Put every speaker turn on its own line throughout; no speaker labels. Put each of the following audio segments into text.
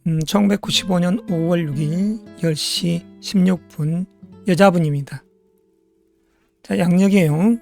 1995년 5월 6일 10시 16분 여자분입니다. 자, 양력이에요.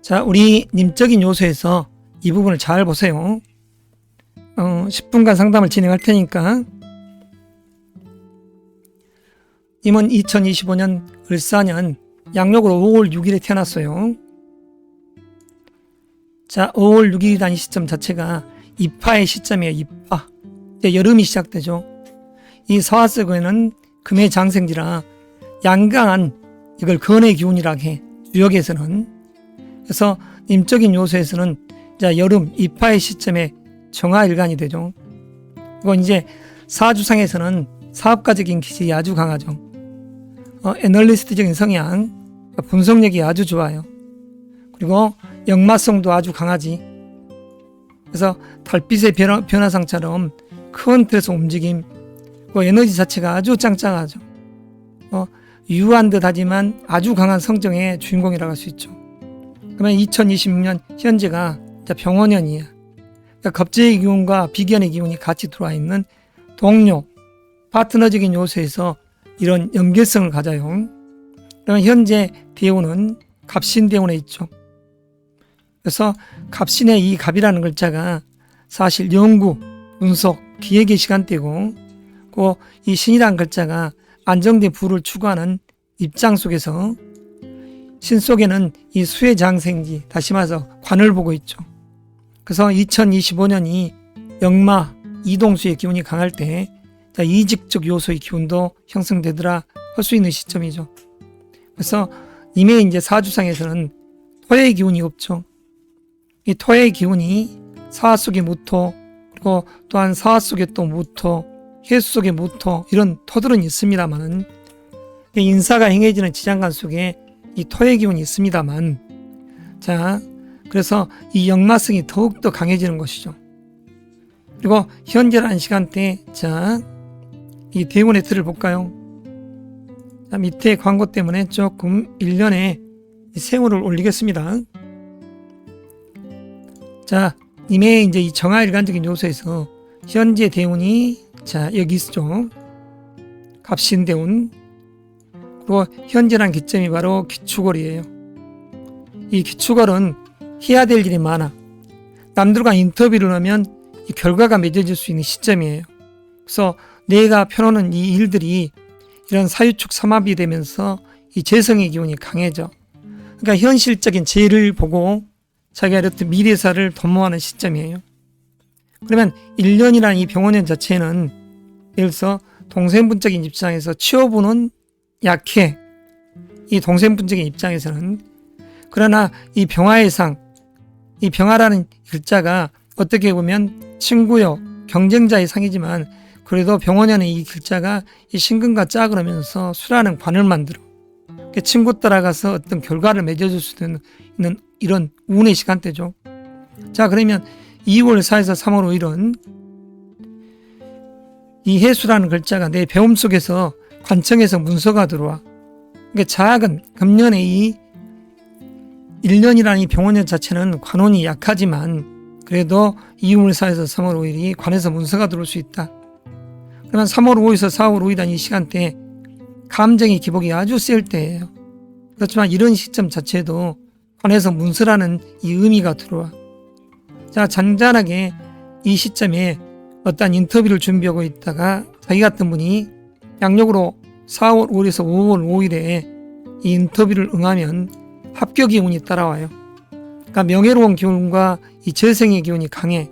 자, 우리 님적인 요소에서 이 부분을 잘 보세요. 10분간 상담을 진행할 테니까. 님은 2025년 을사년 양력으로 5월 6일에 태어났어요. 자, 5월 6일이라는 시점 자체가 입하의 시점이에요. 입하. 이제 여름이 시작되죠. 이 서화석에는 금의 장생지라 양강한 이걸 건의 기운이라고 해. 주역에서는. 그래서 님적인 요소에서는 이제 여름 입하의 시점에 정화일간이 되죠. 그리고 이제 사주상에서는 사업가적인 기질이 아주 강하죠. 애널리스트적인 성향, 분석력이 아주 좋아요. 그리고 역마성도 아주 강하지. 그래서 달빛의 변화상처럼 큰 틀에서 움직임, 에너지 자체가 아주 짱짱하죠. 유한 듯하지만 아주 강한 성정의 주인공이라고 할 수 있죠. 그러면 2026년 현재가 병원년이야. 그러니까 겁재의 기운과 비견의 기운이 같이 들어와 있는 동료, 파트너적인 요소에서 이런 연결성을 가져요. 그러면 현재 대운은 갑신대운에 있죠. 그래서 갑신의 이 갑이라는 글자가 사실 연구, 분석, 기획의 시간대고, 이 신이라는 글자가 안정된 부를 추구하는 입장 속에서 신 속에는 이 수의 장생지, 다시 말해서 관을 보고 있죠. 그래서 2025년이 역마, 이동수의 기운이 강할 때 이직적 요소의 기운도 형성되더라 할 수 있는 시점이죠. 그래서 님의 이제 사주상에서는 토의 기운이 없죠. 이 토의 기운이 사화 속의 무토, 그리고 또한 사화 속에 또 무토, 해수 속의 무토, 이런 토들은 있습니다만은 인사가 행해지는 지장간 속에 이 토의 기운이 있습니다만, 자, 그래서 이 역마성이 더욱더 강해지는 것이죠. 그리고 현재라는 시간대, 자, 이 대운의 틀을 볼까요? 자, 밑에 광고 때문에 조금 1년에 세월을 올리겠습니다. 자, 님의 이제 이 정화일간적인 요소에서 현재 대운이, 자, 여기 있죠. 갑신대운. 그리고 현재란 기점이 바로 기축월이에요. 이 기축월은 해야 될 일이 많아. 남들과 인터뷰를 하면 이 결과가 맺어질 수 있는 시점이에요. 그래서 내가 펴놓는 이 일들이 이런 사유축 삼합이 되면서 이 재성의 기운이 강해져. 그러니까 현실적인 재를 보고 자기가 이렇듯 미래사를 도모하는 시점이에요. 그러면 1년이라는 이 병원년 자체는 예를 들어서 동생분적인 입장에서 치료부는 약해. 이 동생분적인 입장에서는. 그러나 이 병화의 상, 이 병화라는 글자가 어떻게 보면 친구요, 경쟁자의 상이지만 그래도 병원년의 이 글자가 이 신금과 짝을 하면서 수라는 관을 만들어. 친구 따라가서 어떤 결과를 맺어줄 수 있는 이런 운의 시간대죠. 자, 그러면 2월 4일에서 3월 5일은 이 해수라는 글자가 내 배움 속에서 관청에서 문서가 들어와. 그러니까 작은 금년의 이 1년이라는 이 병원년 자체는 관운이 약하지만 그래도 2월 4일에서 3월 5일이 관에서 문서가 들어올 수 있다. 그러면 3월 5일에서 4월 5일이라는 이 시간대에 감정의 기복이 아주 셀 때예요. 그렇지만 이런 시점 자체도 관에서 문서라는 이 의미가 들어와. 자, 잔잔하게 이 시점에 어떤 인터뷰를 준비하고 있다가 자기 같은 분이 양력으로 4월 5일에서 5월 5일에 이 인터뷰를 응하면 합격의 운이 따라와요. 그러니까 명예로운 기운과 이 재생의 기운이 강해.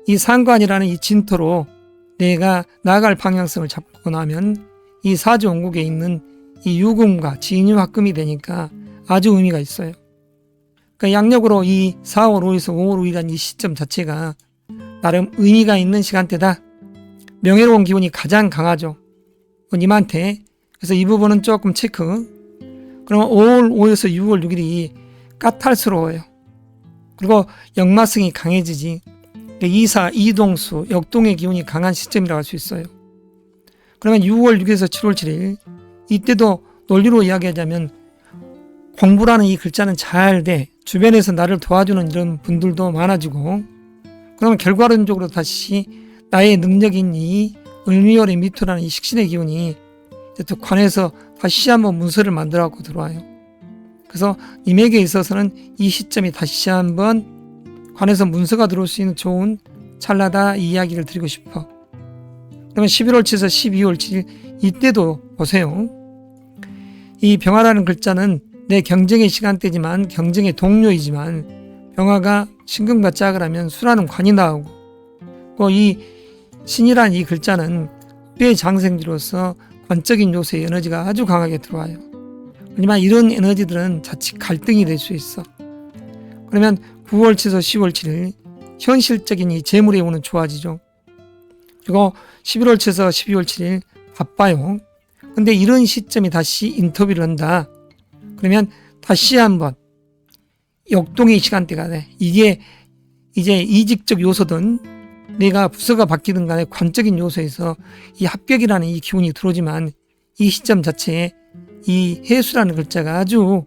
이 상관이라는 이 진토로 내가 나아갈 방향성을 잡고 나면 이 사주 원국에 있는 이 유금과 진유합금이 되니까 아주 의미가 있어요. 그러니까 양력으로 이 4월 5일에서 5월 5일이라는 이 시점 자체가 나름 의미가 있는 시간대다. 명예로운 기운이 가장 강하죠. 님한테. 그래서 이 부분은 조금 체크. 그러면 5월 5일에서 6월 6일이 까탈스러워요. 그리고 역마성이 강해지지. 이사, 이동수, 역동의 기운이 강한 시점이라고 할 수 있어요. 그러면 6월 6일에서 7월 7일 이때도 논리로 이야기하자면 공부라는 이 글자는 잘 돼. 주변에서 나를 도와주는 이런 분들도 많아지고 그러면 결과론적으로 다시 나의 능력인 이 을미월의 미토라는 이 식신의 기운이 이제 또 관에서 다시 한번 문서를 만들어 갖고 들어와요. 그래서 님에게 있어서는 이 시점이 다시 한번 관에서 문서가 들어올 수 있는 좋은 찰나다, 이 이야기를 드리고 싶어. 그러면 11월 7일에서 12월 7일 이때도 보세요. 이 병화라는 글자는 내 경쟁의 시간대지만, 경쟁의 동료이지만, 병화가 신금과 짝을 하면 수라는 관이 나오고, 또 이 신이라는 이 글자는 뼈의 장생지로서 관적인 요소의 에너지가 아주 강하게 들어와요. 하지만 이런 에너지들은 자칫 갈등이 될 수 있어. 그러면 9월 7일에서 10월 7일 현실적인 이 재물의 운은 좋아지죠. 그리고 11월 7일에서 12월 7일 바빠요. 근데 이런 시점이 다시 인터뷰를 한다. 그러면 다시 한번 역동의 시간대가 돼. 이게 이제 이직적 요소든 내가 부서가 바뀌든 간에 관적인 요소에서 이 합격이라는 이 기운이 들어오지만, 이 시점 자체에 이 해수라는 글자가 아주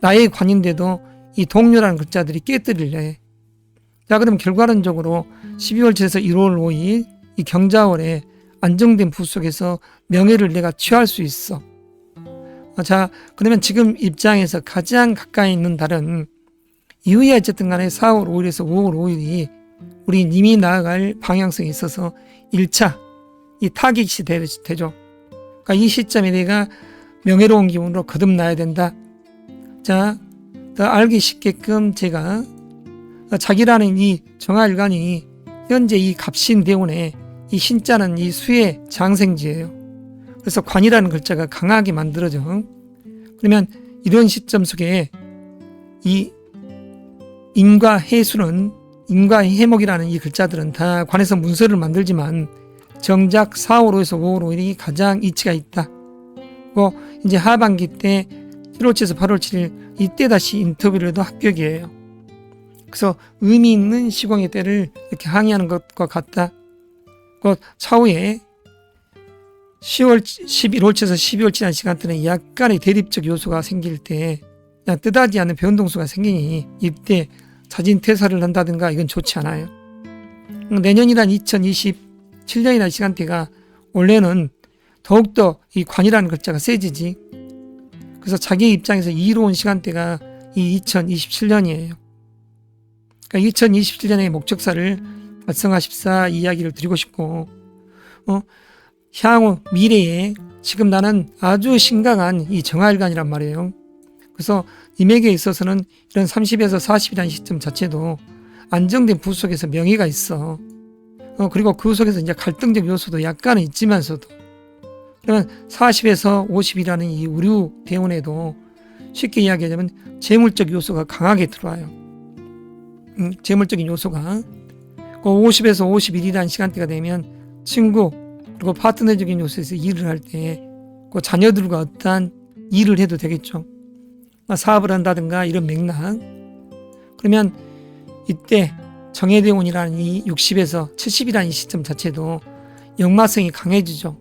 나의 관인데도 이 동료라는 글자들이 깨뜨리려 해. 자, 그럼 결과론적으로 12월 7일에서 1월 5일 이 경자월에 안정된 부 속에서 명예를 내가 취할 수 있어. 자, 그러면 지금 입장에서 가장 가까이 있는 달은 이후에 어쨌든 간에 4월 5일에서 5월 5일이 우리 님이 나아갈 방향성에 있어서 1차 이 타깃이 되죠. 그러니까 이 시점에 내가 명예로운 기운으로 거듭나야 된다. 자, 더 알기 쉽게끔 제가 자기라는 이 정화일간이 현재 이 갑신 대운에 이 신자는 이 수의 장생지예요. 그래서 관이라는 글자가 강하게 만들어져. 그러면 이런 시점 속에 이 인과 해수는, 인과 해목이라는 이 글자들은 다 관에서 문서를 만들지만 정작 4월 5일에서 5월 5일이 가장 이치가 있다. 그리고 이제 하반기 때 7월 7일에서 8월 7일 이때 다시 인터뷰를 해도 합격이에요. 그래서 의미 있는 시공의 때를 이렇게 항의하는 것과 같다. 그 차후에 11월 7일에서 12월 7일 시간대는 약간의 대립적 요소가 생길 때 그냥 뜻하지 않은 변동수가 생기니 이때 자진 퇴사를 한다든가 이건 좋지 않아요. 내년이란 2027년이라는 시간대가 원래는 더욱더 이 관이라는 글자가 세지지. 그래서 자기 입장에서 이로운 시간대가 이 2027년이에요. 그러니까 2027년의 목적사를 달성하십사, 이 이야기를 드리고 싶고, 향후 미래에 지금 나는 아주 심각한 이 정화일간이란 말이에요. 그래서 님에게 있어서는 이런 30에서 40이라는 시점 자체도 안정된 부 속에서 명예가 있어. 그리고 그 속에서 이제 갈등적 요소도 약간은 있지만서도, 그러면 40에서 50이라는 이 우류 대운에도 쉽게 이야기하자면 재물적 요소가 강하게 들어와요. 재물적인 요소가. 50에서 51이라는 시간대가 되면 친구 그리고 파트너적인 요소에서 일을 할 때 그 자녀들과 어떠한 일을 해도 되겠죠. 사업을 한다든가 이런 맥락. 그러면 이때 정해대운이라는 이 60에서 70이라는 이 시점 자체도 역마성이 강해지죠.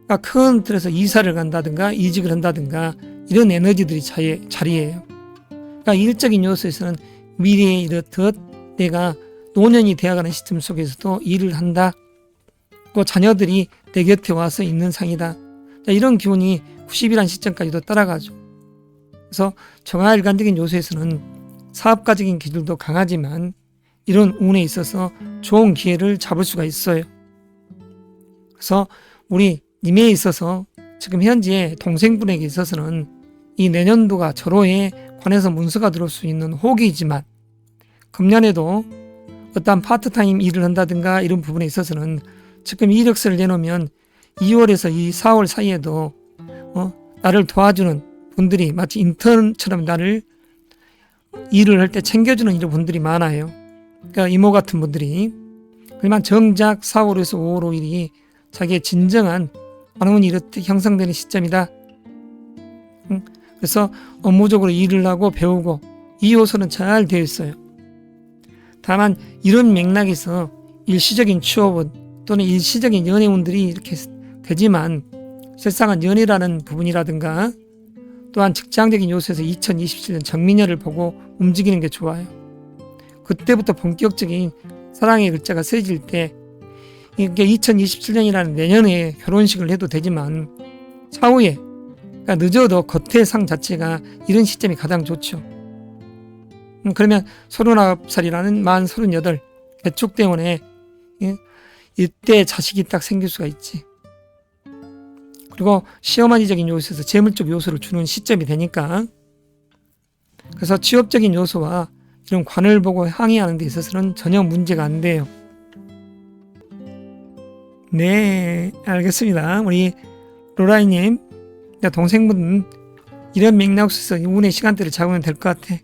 그러니까 큰 틀에서 이사를 간다든가 이직을 한다든가 이런 에너지들이 자리예요. 그러니까 일적인 요소에서는 미래에 이렇듯 내가 노년이 되어가는 시점 속에서도 일을 한다. 그 자녀들이 내 곁에 와서 있는 상이다. 자, 이런 기운이 90이라는 시점까지도 따라가죠. 그래서 정화일간적인 요소에서는 사업가적인 기질도 강하지만 이런 운에 있어서 좋은 기회를 잡을 수가 있어요. 그래서 우리 님에 있어서 지금 현재 동생분에게 있어서는 이 내년도가 절호에 관해서 문서가 들어올 수 있는 호기이지만, 금년에도 어떠한 파트타임 일을 한다든가 이런 부분에 있어서는 지금 이력서를 내놓으면 2월에서 이 4월 사이에도 나를 도와주는 분들이 마치 인턴처럼 나를 일을 할 때 챙겨주는 이런 분들이 많아요. 그러니까 이모 같은 분들이. 하지만 정작 4월에서 5월 5일이 자기의 진정한 많은 일이 형성되는 시점이다. 그래서 업무적으로 일을 하고 배우고 이 요소는 잘 되어 있어요. 다만 이런 맥락에서 일시적인 취업은 또는 일시적인 연애운들이 이렇게 되지만 실상은 연애라는 부분이라든가 또한 직장적인 요소에서 2027년 정민년을 보고 움직이는 게 좋아요. 그때부터 본격적인 사랑의 글자가 쓰여질 때 이게 2027년이라는 내년에 결혼식을 해도 되지만 차후에 그러니까 늦어도 겉의 상 자체가 이런 시점이 가장 좋죠. 그러면 39살이라는 만 38 개축 때문에 이때 자식이 딱 생길 수가 있지. 그리고 시어머니적인 요소에서 재물적 요소를 주는 시점이 되니까 그래서 취업적인 요소와 이런 관을 보고 항의하는 데 있어서는 전혀 문제가 안 돼요. 네, 알겠습니다. 우리 로라이님, 동생분 이런 맥락 속에서 운의 시간대를 잡으면 될 것 같아.